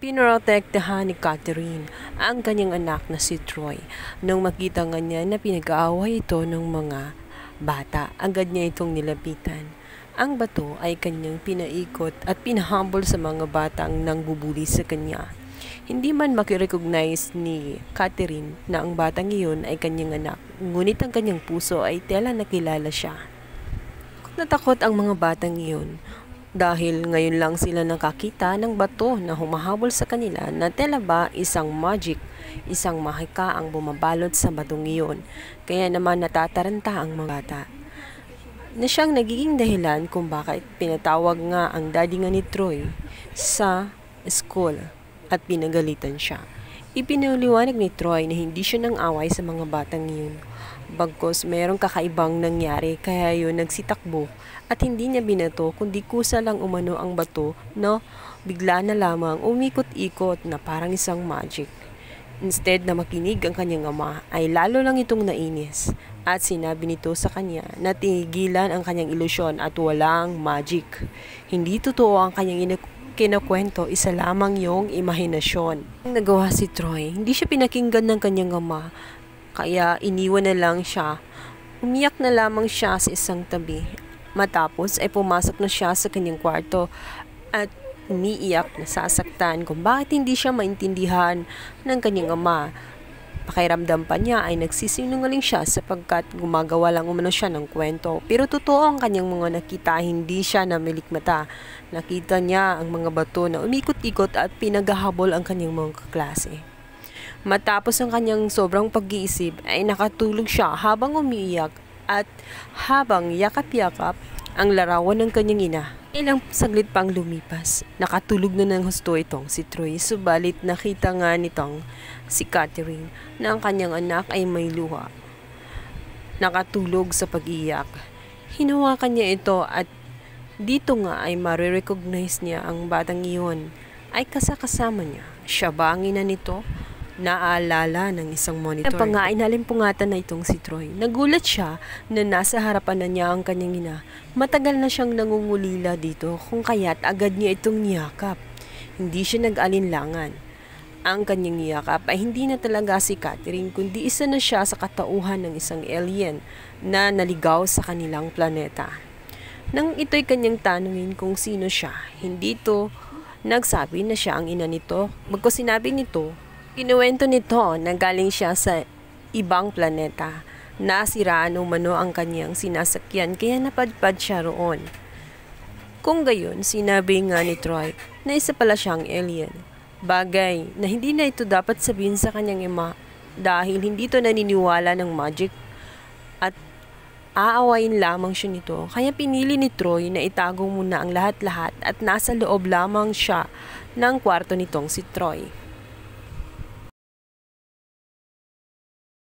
Pinoprotektahan ni Catherine ang kanyang anak na si Troy. Nang makita nga niya na pinag-aaway ito ng mga bata, agad niya itong nilapitan. Ang bato ay kanyang pinaikot at pinahambol sa mga batang nangbubuli sa kanya. Hindi man makirecognize ni Catherine na ang batang iyon ay kanyang anak, ngunit ang kanyang puso ay tela nakilala siya. Natakot ang mga batang iyon dahil ngayon lang sila nakakita ng bato na humahabol sa kanila na tela ba isang magic, isang mahika ang bumabalot sa batong iyon. Kaya naman natataranta ang mga bata na siyang nagiging dahilan kung bakit pinatawag nga ang daddy nga ni Troy sa school at pinagalitan siya. Ipinaliwanag ni Troy na hindi siya nang away sa mga batang iyon. Bagkos mayroong kakaibang nangyari kaya yun nagsitakbo at hindi niya binato kundi kusa lang umano ang bato na bigla na lamang umikot-ikot na parang isang magic. Instead na makinig ang kanyang ama ay lalo lang itong nainis at sinabi nito sa kanya na tinigilan ang kanyang ilusyon at walang magic. Hindi totoo ang kanyang kinakwento, isa lamang yung imahinasyon. Ang nagawa si Troy, hindi siya pinakinggan ng kanyang ama. Kaya iniwan na lang siya. Umiyak na lamang siya sa isang tabi. Matapos ay pumasok na siya sa kanyang kwarto at umiiyak na sasaktan kung bakit hindi siya maintindihan ng kanyang ama. Pakiramdam pa niya ay nagsisinungaling siya sapagkat gumagawa lang umano siya ng kwento. Pero totoo ang kanyang mga nakita, hindi siya namilikmata. Nakita niya ang mga bato na umikot-ikot at pinaghahabol ang kanyang mga kaklase. Matapos ang kanyang sobrang pag-iisip ay nakatulog siya habang umiiyak at habang yakap-yakap ang larawan ng kanyang ina. Ilang saglit pang lumipas, nakatulog na ng husto itong si Troy, subalit nakita nga nitong si Catherine na ang kanyang anak ay may luha. Nakatulog sa pag-iyak. Hinawakan niya ito at dito nga ay marirecognize niya ang batang iyon ay kasakasama niya. Siya ba ang ina nito? Naalala ng isang monitor. Ang nga ay nalimpungatan na itong si Troy. Nagulat siya na nasa harapan na niya ang kanyang ina. Matagal na siyang nangungulila dito kung kaya't agad niya itong niyakap. Hindi siya nag-alinlangan. Ang kanyang niyakap ay hindi na talaga si Catherine kundi isa na siya sa katauhan ng isang alien na naligaw sa kanilang planeta. Nang ito'y kanyang tanungin kung sino siya, hindi ito nagsabi na siya ang ina nito. Bagkus sinabi nito, kinuwento nito na galing siya sa ibang planeta. Nasiraan umano ang kanyang sinasakyan kaya napadpad siya roon. Kung gayon, sinabi nga ni Troy na isa pala siyang alien. Bagay na hindi na ito dapat sabihin sa kanyang ima dahil hindi ito naniniwala ng magic at aawayin lamang siya nito. Kaya pinili ni Troy na itago muna ang lahat-lahat at nasa loob lamang siya ng kwarto nitong si Troy.